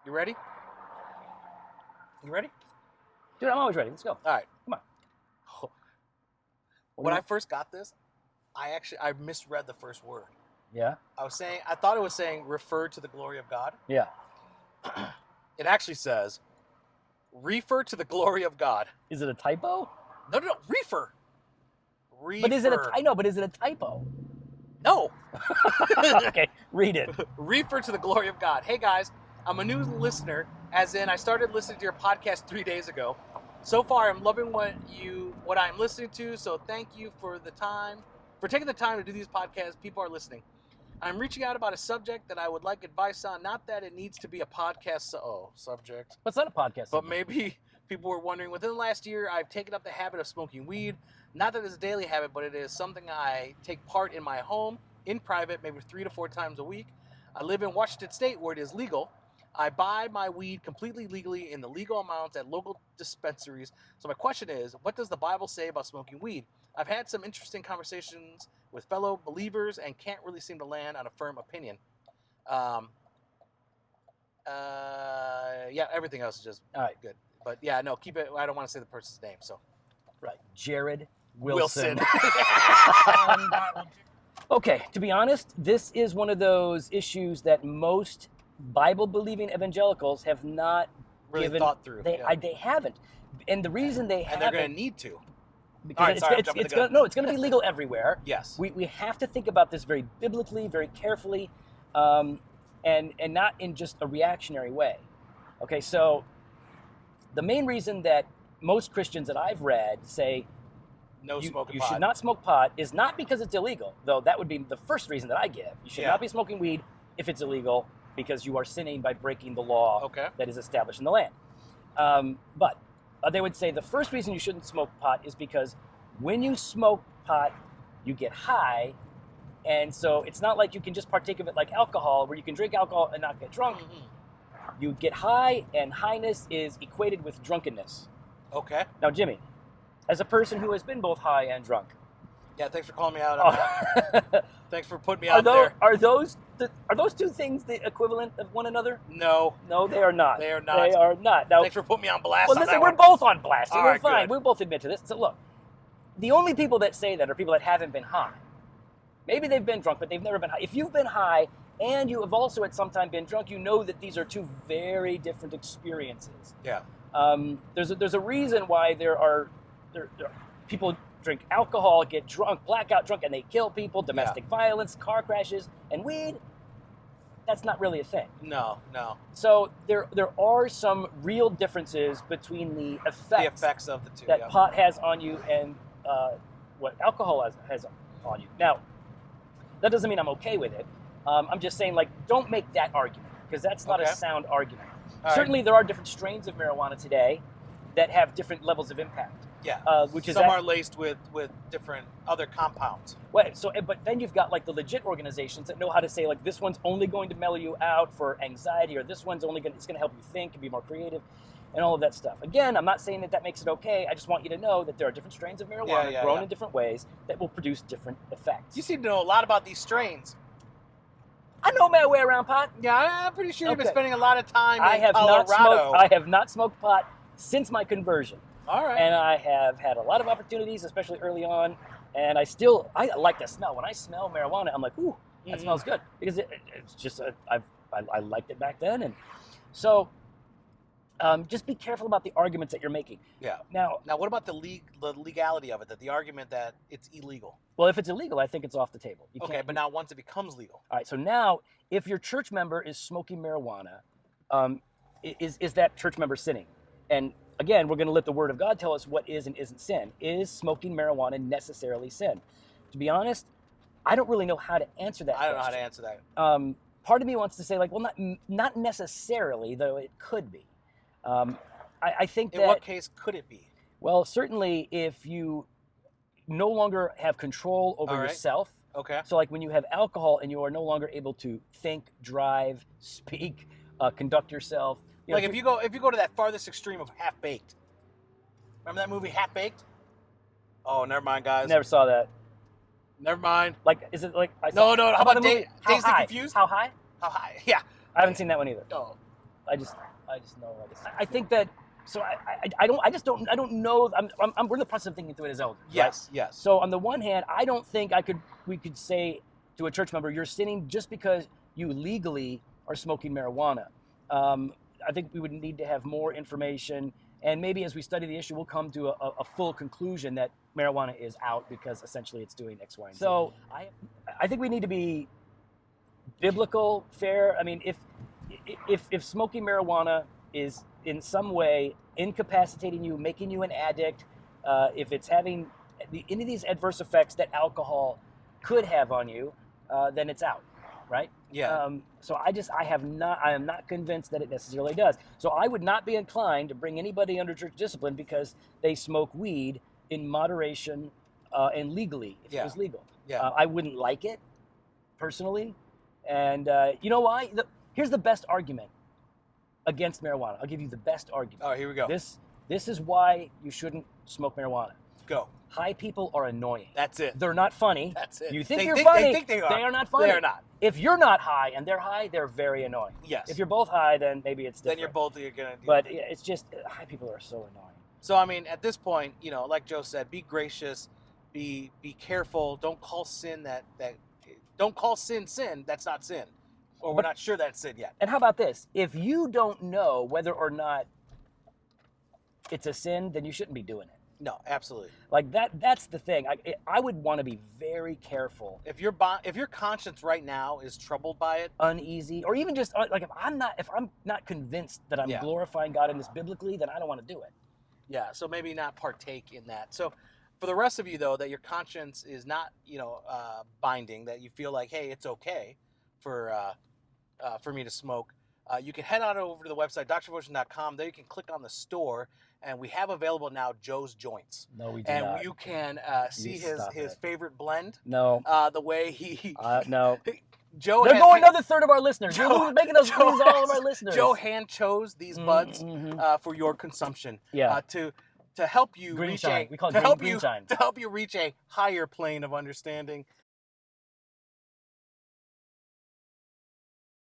You ready? You ready? Dude, I'm always ready. Let's go. All right. Come on. When I first got this, I misread the first word. Yeah? I thought it was saying refer to the glory of God. Yeah. It actually says refer to the glory of God. Is it a typo? No, refer. But is it a typo? No. Okay, read it. Refer to the glory of God. Hey guys, I'm a new listener, as in I started listening to your podcast 3 days ago. So far, I'm loving what I'm listening to, so thank you for taking the time to do these podcasts. People are listening. I'm reaching out about a subject that I would like advice on. Not that it needs to be a podcast subject. What's not a podcast? But maybe people were wondering, within the last year, I've taken up the habit of smoking weed. Not that it's a daily habit, but it is something I take part in my home, in private, maybe 3 to 4 times a week. I live in Washington State, where it is legal. I buy my weed completely legally in the legal amounts at local dispensaries. So my question is, what does the Bible say about smoking weed? I've had some interesting conversations with fellow believers and can't really seem to land on a firm opinion. Yeah, everything else is just all right, good. But yeah, no, keep it. I don't want to say the person's name, so. Right, Jared Wilson. Wilson. Okay, to be honest, this is one of those issues that most Bible-believing evangelicals have not really thought through. They haven't, and the reason they haven't, and they're going to need to, because it's going to be legal everywhere. Yes, we have to think about this very biblically, very carefully, and not in just a reactionary way. Okay, so the main reason that most Christians that I've read say you should not smoke pot is not because it's illegal, though that would be the first reason that I give. You should not be smoking weed if it's illegal, because you are sinning by breaking the law that is established in the land. But they would say the first reason you shouldn't smoke pot is because when you smoke pot, you get high, and so it's not like you can just partake of it like alcohol, where you can drink alcohol and not get drunk. Mm-hmm. You get high, and highness is equated with drunkenness. Okay. Now, Jimmy, as a person who has been both high and drunk. Yeah, thanks for calling me out on that. Thanks for putting me out there. Are those two things the equivalent of one another? No. No, they are not. They are not. They are not. Now, thanks for putting me on blast. Well, listen, we're both on blast. So we're fine. Good. We both admit to this. So look, the only people that say that are people that haven't been high. Maybe they've been drunk, but they've never been high. If you've been high and you have also at some time been drunk, you know that these are two very different experiences. Yeah. There's a reason why there are people drink alcohol, get drunk, blackout drunk, and they kill people, domestic violence, car crashes, and weed. That's not really a thing. No. So there are some real differences between the effects of the two that pot has on you and what alcohol has on you. Now, that doesn't mean I'm okay with it. I'm just saying, like, don't make that argument, because that's not a sound argument. Certainly, there are different strains of marijuana today that have different levels of impact. Yeah, which is some are laced with different other compounds. Right. So, but then you've got like the legit organizations that know how to say, like, this one's only going to mellow you out for anxiety, or this one's only going to help you think and be more creative, and all of that stuff. Again, I'm not saying that makes it okay. I just want you to know that there are different strains of marijuana grown in different ways that will produce different effects. You seem to know a lot about these strains. I know my way around pot. Yeah, I'm pretty sure you've been spending a lot of time in Colorado. I have not smoked pot since my conversion. All right. And I have had a lot of opportunities, especially early on. And I like the smell. When I smell marijuana, I'm like, ooh, that smells good. Because it's just, I liked it back then. And so just be careful about the arguments that you're making. Yeah. Now what about the legality of it, the argument that it's illegal? Well, if it's illegal, I think it's off the table. But now once it becomes legal. All right, so now if your church member is smoking marijuana, is that church member sinning? And again, we're going to let the Word of God tell us what is and isn't sin. Is smoking marijuana necessarily sin? To be honest, I don't really know how to answer that question. I don't know how to answer that. Part of me wants to say, like, well, not necessarily, though it could be. I think that... In what case could it be? Well, certainly if you no longer have control over yourself. Okay. So like when you have alcohol and you are no longer able to think, drive, speak, conduct yourself. Like if you go to that farthest extreme of Half Baked. Remember that movie Half Baked? Oh, never mind, guys. Never saw that. Never mind. Like, is it like... No. How about Dazed and Confused? How High? How High? Yeah. I haven't seen that one either. Oh. I just know. I think that. So I don't know. We're in the process of thinking through it as elders. Yes, right? yes. So on the one hand, I don't think we could say to a church member, you're sinning just because you legally are smoking marijuana. I think we would need to have more information, and maybe as we study the issue, we'll come to a full conclusion that marijuana is out because essentially it's doing X, Y, and Z. So I think we need to be biblical, fair. I mean, if smoking marijuana is in some way incapacitating you, making you an addict, if it's having any of these adverse effects that alcohol could have on you, then it's out, right? Yeah. So I am not convinced that it necessarily does. So I would not be inclined to bring anybody under church discipline because they smoke weed in moderation and legally, if it was legal. Yeah. I wouldn't like it, personally. And you know why? Here's the best argument against marijuana. I'll give you the best argument. Oh, here we go. This is why you shouldn't smoke marijuana. Go. High people are annoying. That's it. They're not funny. That's it. You think you're funny. They think they are. They are not funny. They are not. If you're not high and they're high, they're very annoying. Yes. If you're both high, then maybe it's different. Then you're going to do But it's just, high people are so annoying. So, I mean, at this point, like Joe said, be gracious, be careful. Don't call sin don't call sin that's not sin. Or we're not sure that's sin yet. And how about this? If you don't know whether or not it's a sin, then you shouldn't be doing it. No, absolutely. Like that's the thing. I would want to be very careful. If your conscience right now is troubled by it, uneasy, or even just like if I'm not convinced that I'm glorifying God in this biblically, then I don't want to do it. Yeah, so maybe not partake in that. So for the rest of you though, that your conscience is not, binding, that you feel like, hey, it's okay for me to smoke, you can head on over to the website, doctrinefortune.com. There you can click on the store, and we have available now Joe's Joints. No, we do and not. You can see his favorite blend. No. The way he... no. Joe They're going another third of our listeners. You're making us lose all of our listeners. Joe hand chose these buds for your consumption. Yeah. To help you green reach shine. a we call it to green, help green you shine. to help you reach a higher plane of understanding